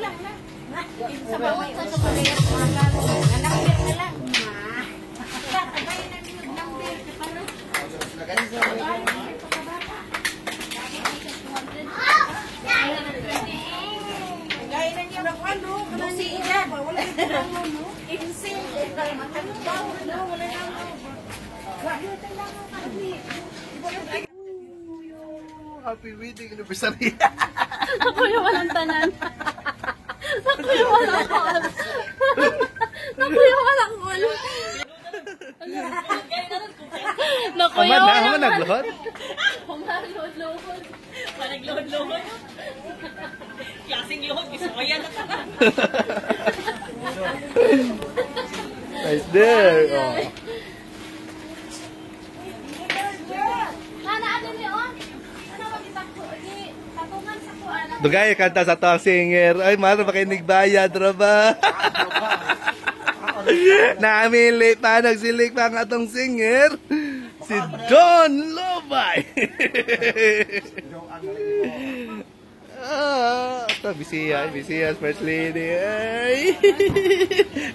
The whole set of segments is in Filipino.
lang na. Sa bawat sa chocolate, anak na lang. Tabay na niyo number para. Gaya na niyo ng ano, kasi ilan. Wala nang insin, matanda, wala nang. Happy wedding anniversary. Ako yung walang tanan. Ako yung walang call. Ako yung walang call. Naku yung Aman na, nagluhod? Humalod-lohod. Panaglohod-lohod. Klaseng lohod. Gusto ko yan. Nice there. Oh. Dugay kanta sa to ang singer. Ay, mara ba kayo nagbayad, ba? Namili pa, nagsilik pa ang atong singer. Si Don Lobay. Ito, Bisiya, first lady. Ay.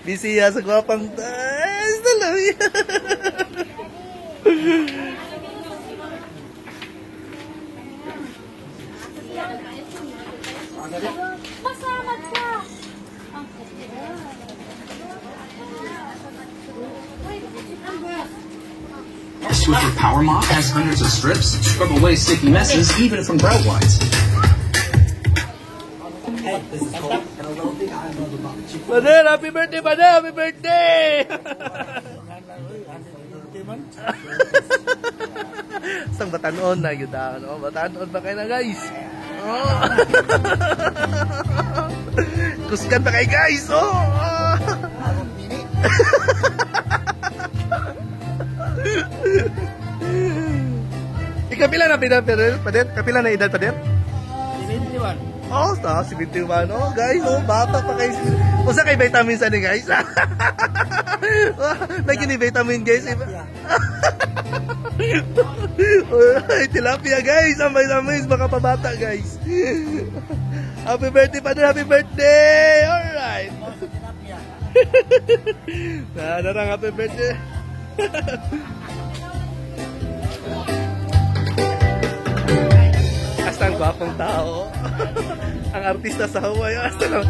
Bisiya sa gwapang tas. Talawi. Masamat ka. A Swiffer Power Mop has hundreds of strips, scrub away sticky messes, even from grout whites. Pader, happy birthday, Pader! Happy birthday! Sang batanon na yun daw, no? Batanon ba kayo na, guys? Oh. Kuskan pa kayo, guys! Oh. Kapila na pinang, Pader? Kapila na edad, Pader? 71. Oh, sa 71. Oh, guys, oh, bata pa kayo. O sa kay vitamins ani, guys? Lagi ni vitamin, guys. Tilapia, guys. Ang vitamins, baka pabata, guys. Happy birthday, Pader. Happy birthday. Alright. Narang happy birthday. Hasta ang gwapong tao. Ang artista sa Hawaii. Hasta lang.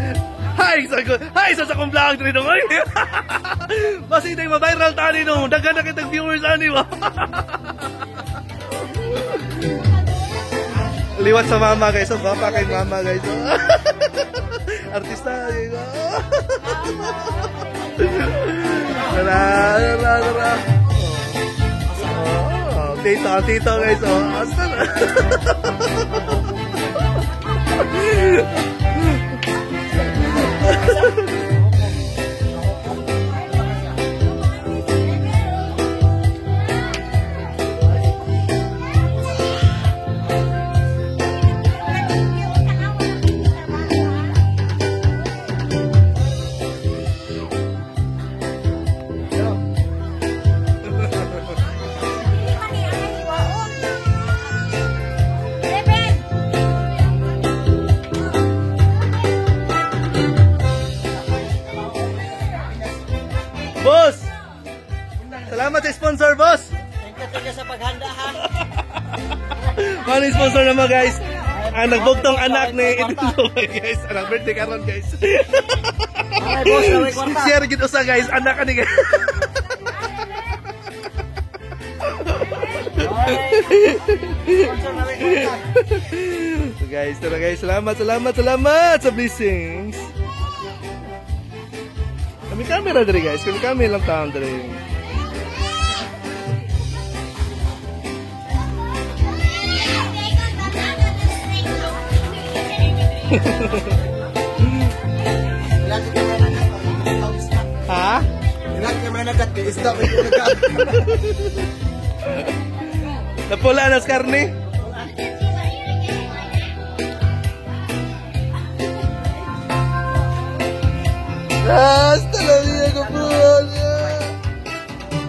Hi sa akong vlog rin nung ay. Basi tayo ma-viral tani nung. Dagan na kitang viewers ani ba. Liwat sa mama guys. So, gwapa kay mama guys. Artista. Tara. Tito guys. Hasta na. Boss! Salamat sa sponsor, boss! Thank you sa paghanda, ha? Ano yung sponsor naman, guys? Ang nagbugtong anak ni Edith, guys. Anong birthday karon, guys. Ay, boss, naway kwarta. Share gito sa guys, anak ka ni guys. So guys, tara guys, salamat sa blessings. Kami camera diri guys, kami lang taon diri. Ha? Ilan ka may nagat kay isda may nagat. Napula na sa karne. Rasta lang yan ko po.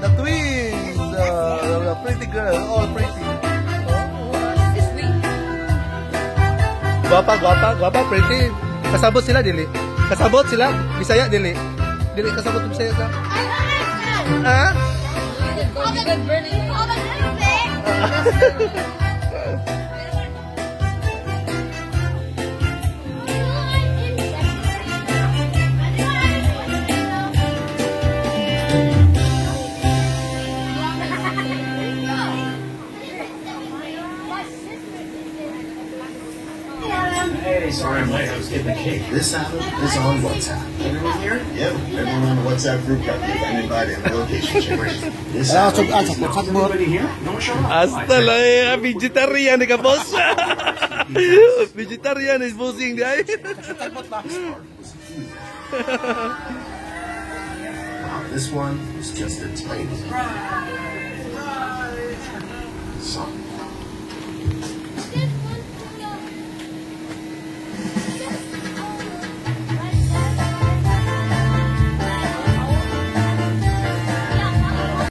The twins. The pretty girl. All pretty. Guapa, pretty. Kasabot sila dili. Kasabot sila Bisaya dili. Dili kasabot Bisaya sa. Ha? Hey, sorry I'm late. I was getting the cake. This app is on WhatsApp. Everyone here? Yep. Everyone on the WhatsApp group got me an invite and the location change. This app is everybody here? No one showed up. Hasta la vegetarian ka boss. Vegetarian is bossing di ay. Wow, this one is just a taste. So